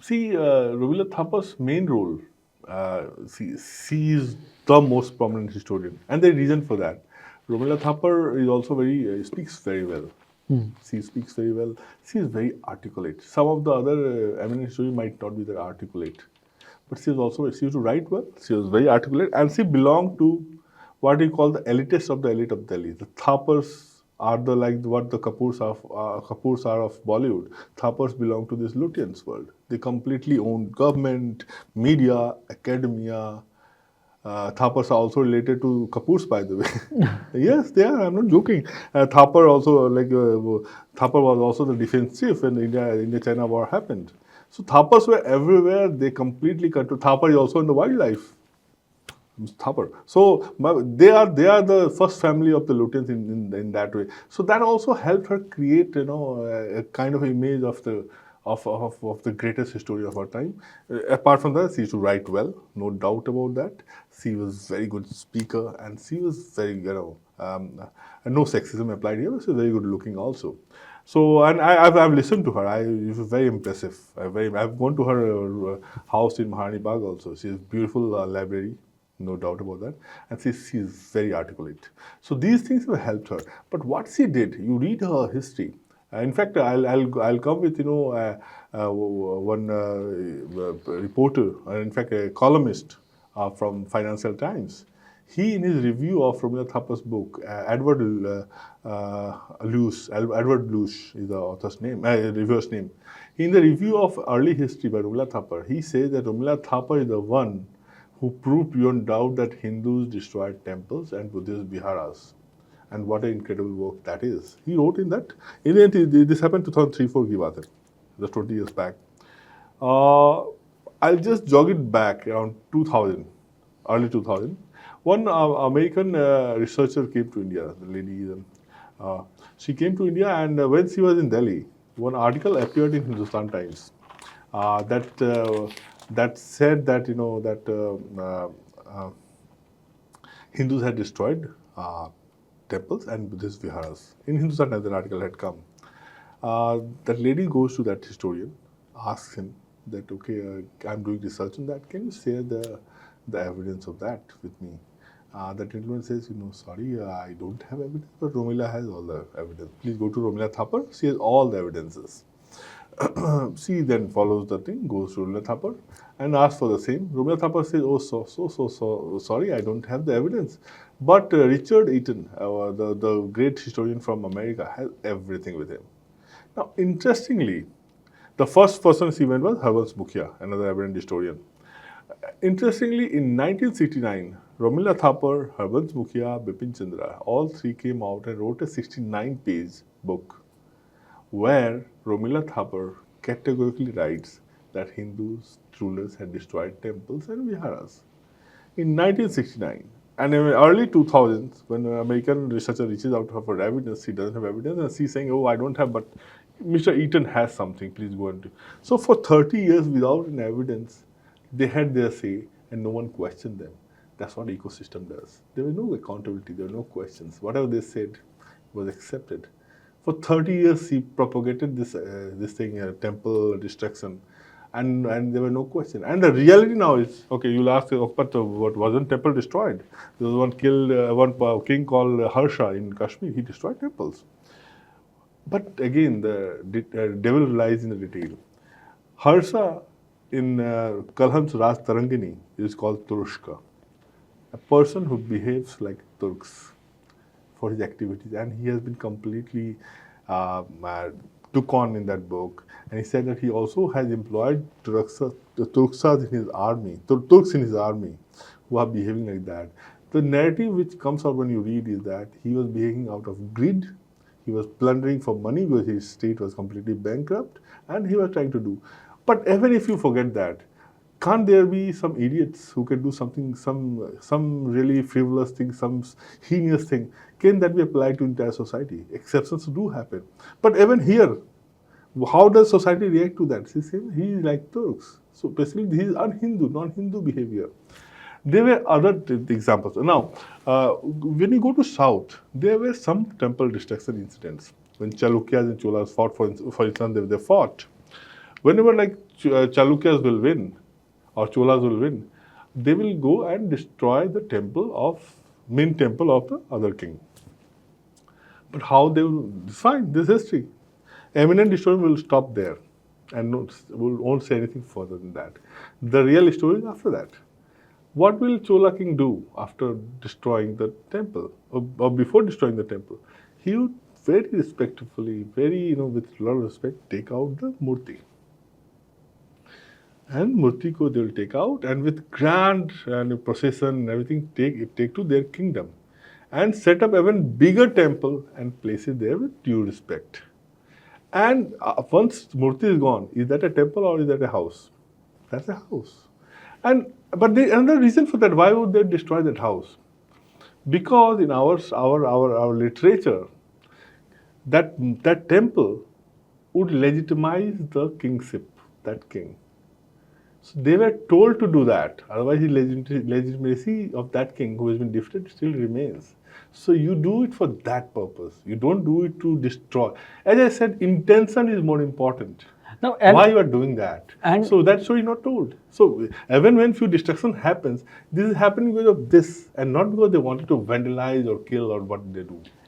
See, Romila Thapar's main role, she is the most prominent historian, and the reason for that. Romila Thapar is also speaks very well. She speaks very well. She is very articulate. Some of the other eminent historians might not be that articulate, but she used to write well. She was very articulate, and she belonged to what you call the elitist of the elite of Delhi. The Thapars are the like what the Kapoors are of Bollywood. Thapars belong to this Lutyens world. They completely own government, media, academia. Thapars are also related to Kapoors, by the way. Yes, they are. I'm not joking. Thapar also Thapar was also the defense chief when India-China war happened. So Thapars were everywhere. They completely control. Thapar is also in the wildlife. Thapar. So they are the first family of the Lutyens in that way. So that also helped her create a kind of image of the greatest historian of our time. Apart from that, she used to write well, no doubt about that. She was very good speaker, and she was very and no sexism applied here. But she was very good looking also. So, and I've listened to her. It was very impressive. I've gone to her house in Maharani Bagh also. She has beautiful library, no doubt about that. And she's very articulate. So these things have helped her. But what she did, you read her history. In fact, I'll come with one reporter, in fact a columnist from Financial Times. He, in his review of Romila Thapar's book, Edward Luce is the author's name, reviewer's name. In the review of early history by Romila Thapar, he says that Romila Thapar is the one who proved beyond doubt that Hindus destroyed temples and Buddhist viharas. And what an incredible work that is. He wrote in that. In the end, this happened 2003-4 की बात है, just 20 years back. I'll just jog it back around 2000, early 2000. One American researcher came to India, the lady. She came to India, and when she was in Delhi, one article appeared in Hindustan Times that said that Hindus had destroyed temples and Buddhist viharas. In Hindustan Times, an article had come. That lady goes to that historian, asks him that, okay, I'm doing research on that. Can you share the evidence of that with me? The gentleman says, sorry, I don't have evidence, but Romila has all the evidence. Please go to Romila Thapar. She has all the evidences. She then follows the thing, goes to Romila Thapar and asks for the same. Romila Thapar says, oh, so sorry, I don't have the evidence. But Richard Eaton, the great historian from America, has everything with him. Now, interestingly, the first person she went was Harvansh Mukhia, another evident historian. Interestingly, in 1969, Romila Thapar, Harvansh Mukhia, Bipin Chandra, all three came out and wrote a 69-page book where Romila Thapar categorically writes that Hindus, rulers had destroyed temples and viharas. In 1969, and in early 2000s, when an American researcher reaches out to her for evidence, she doesn't have evidence, and she's saying, oh, I don't have, but Mr. Eaton has something, please go and do. So for 30 years without an evidence, they had their say and no one questioned them. That's what ecosystem does. There was no accountability, there were no questions. Whatever they said was accepted. For 30 years, he propagated this thing, temple destruction, and there were no questions. And the reality now is, okay, you'll ask, but what wasn't temple destroyed? There was one king called Harsha in Kashmir. He destroyed temples. But again, the devil lies in the detail. Harsha in Kalhan's Raj Tarangini is called Turushka, a person who behaves like Turks for his activities, and he has been completely took on in that book. And he said that he also has employed Turks in his army, Turks in his army, who are behaving like that. The narrative which comes out when you read is that he was behaving out of greed. He was plundering for money because his state was completely bankrupt, and he was trying to do. But even if you forget that, can't there be some idiots who can do something, some really frivolous thing, some heinous thing? Can that be applied to entire society? Exceptions do happen. But even here, how does society react to that? He says he is like Turks. So basically, he is un-Hindu, non-Hindu behavior. There were other examples. Now, when you go to South, there were some temple destruction incidents. When Chalukyas and Cholas fought, for instance, they fought. Whenever like Chalukyas will win or Cholas will win, they will go and destroy the main temple of the other king. But how they will, fine, this is history. Eminent historian will stop there and won't say anything further than that. The real story is after that. What will Chola king do after destroying the temple or before destroying the temple? He would very respectfully, with a lot of respect, take out the murti. And murti ko they will take out and with grand procession and everything take to their kingdom and set up even bigger temple and place it there with due respect. And once murti is gone, is that a temple or is that a house? That's a house. But another reason for that, why would they destroy that house? Because in our literature, that temple would legitimize the kingship, that king. So they were told to do that. Otherwise, the legitimacy of that king who has been defeated still remains. So you do it for that purpose. You don't do it to destroy. As I said, intention is more important. Now, Why you are doing that? So that story is not told. So even when few destruction happens, this is happening because of this, and not because they wanted to vandalize or kill or what they do.